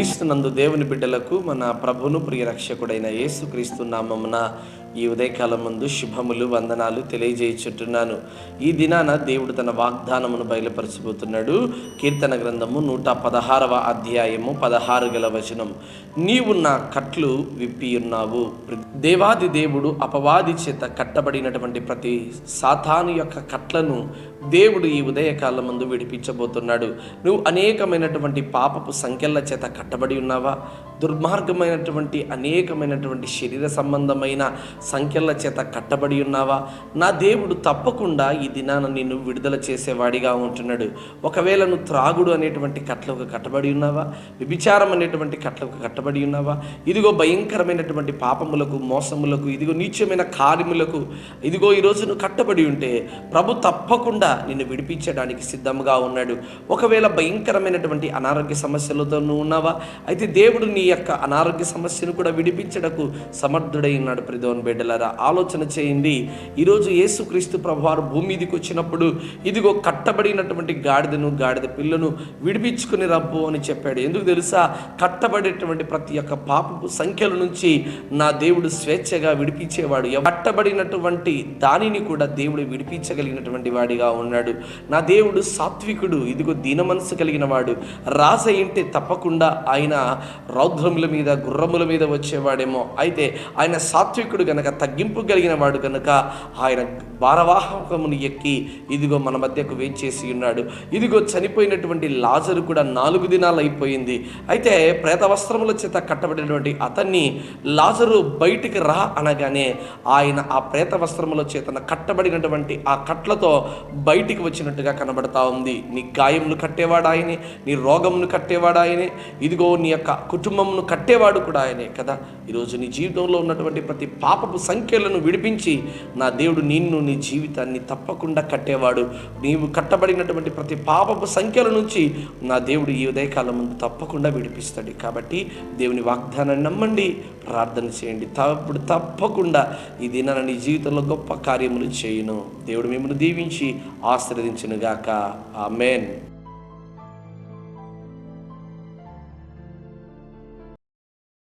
క్రీస్తునందు దేవుని బిడ్డలకు మన ప్రభును ప్రియ రక్షకుడైన యేసుక్రీస్తు నామమున ఈ ఉదయకాలం ముందు శుభములు వందనాలు తెలియజేయుచుంటున్నాను. ఈ దినాన దేవుడు తన వాగ్దానమును బయలుపరచబోతున్నాడు. కీర్తన గ్రంథము 116వ అధ్యాయము 16 గల వచనం, నీవు నా కట్లు విప్పి ఉన్నావు. దేవాది దేవుడు అపవాది చేత కట్టబడినటువంటి ప్రతి సాతాను యొక్క కట్లను దేవుడు ఈ ఉదయకాలం ముందు విడిపించబోతున్నాడు. నువ్వు అనేకమైనటువంటి పాపపు సంఖ్యల చేత కట్టబడి ఉన్నావా? దుర్మార్గమైనటువంటి అనేకమైనటువంటి శరీర సంబంధమైన సంఖ్యల చేత కట్టబడి ఉన్నావా? నా దేవుడు తప్పకుండా ఈ దినాన నిన్ను విడుదల చేసేవాడిగా ఉంటున్నాడు. ఒకవేళ నువ్వు త్రాగుడు అనేటువంటి కట్లకు కట్టబడి ఉన్నావా? వ్యభిచారం అనేటువంటి కట్లకు కట్టబడి ఉన్నావా? ఇదిగో భయంకరమైనటువంటి పాపములకు, మోసములకు, ఇదిగో నీచమైన కార్యములకు ఇదిగో ఈరోజు నువ్వు కట్టబడి ఉంటే ప్రభు తప్పకుండా నిన్ను విడిపించడానికి సిద్ధంగా ఉన్నాడు. ఒకవేళ భయంకరమైనటువంటి అనారోగ్య సమస్యలతో నువ్వు ఉన్నావా? అయితే దేవుడు నీ యొక్క అనారోగ్య సమస్యను కూడా విడిపించడకు సమర్థుడై ఉన్నాడు. ప్రియమైన బిడ్డలారా, ఆలోచన చేయండి. ఈరోజు యేసుక్రీస్తు ప్రభువారు భూమి మీదకి వచ్చినప్పుడు ఇదిగో కట్టబడినటువంటి గాడిద పిల్లను విడిపించుకుని రబ్బు అని చెప్పాడు. ఎందుకు తెలుసా? కట్టబడేటువంటి ప్రతి ఒక్క పాపపు సంఖ్యల నుంచి నా దేవుడు స్వేచ్ఛగా విడిపించేవాడు. కట్టబడినటువంటి దానిని కూడా దేవుడు విడిపించగలిగినటువంటి వాడిగా ఉన్నాడు. నా దేవుడు సాత్వికుడు, ఇదిగో దీన మనసు కలిగిన వాడు. రాజయింటే తప్పకుండా ఆయన రౌద్రముల మీద, గుర్రముల మీద వచ్చేవాడేమో. అయితే ఆయన సాత్వికుడు గనక, తగ్గింపు కలిగిన వాడు గనక ఆయన భారవాహకమును ఎక్కి ఇదిగో మన మధ్యకు వేంచేసి ఉన్నాడు. ఇదిగో చనిపోయినటువంటి లాజరు కూడా 4 దినాలు అయిపోయింది. అయితే ప్రేత వస్త్రముల చేత కట్టబడినటువంటి అతన్ని లాజరు బయటికి రా అనగానే ఆయన ఆ ప్రేత వస్త్రముల చేతన కట్టబడినటువంటి ఆ కట్లతో బయటికి వచ్చినట్టుగా కనబడతా ఉంది. నీ గాయమును కట్టేవాడు ఆయనే, నీ రోగమును కట్టేవాడు ఆయనే, ఇదిగో నీ యొక్క కుటుంబమును కట్టేవాడు కూడా ఆయనే కదా. ఈరోజు నీ జీవితంలో ఉన్నటువంటి ప్రతి పాపపు సంఖ్యలను విడిపించి నా దేవుడు నిన్ను, నీ జీవితాన్ని తప్పకుండా కట్టేవాడు. నీవు కట్టబడినటువంటి ప్రతి పాపపు సంఖ్యల నుంచి నా దేవుడు ఈ ఉదయకాలం ముందు తప్పకుండా విడిపిస్తాడు. కాబట్టి దేవుని వాగ్దానాన్ని నమ్మండి, ప్రార్థన చేయండి. తప్పకుండా ఈ దినాన నీ జీవితంలో గొప్ప కార్యములు చేయును. దేవుడు మిమ్మల్ని దీవించి ఆశీర్వదించునుగాక. ఆమేన్.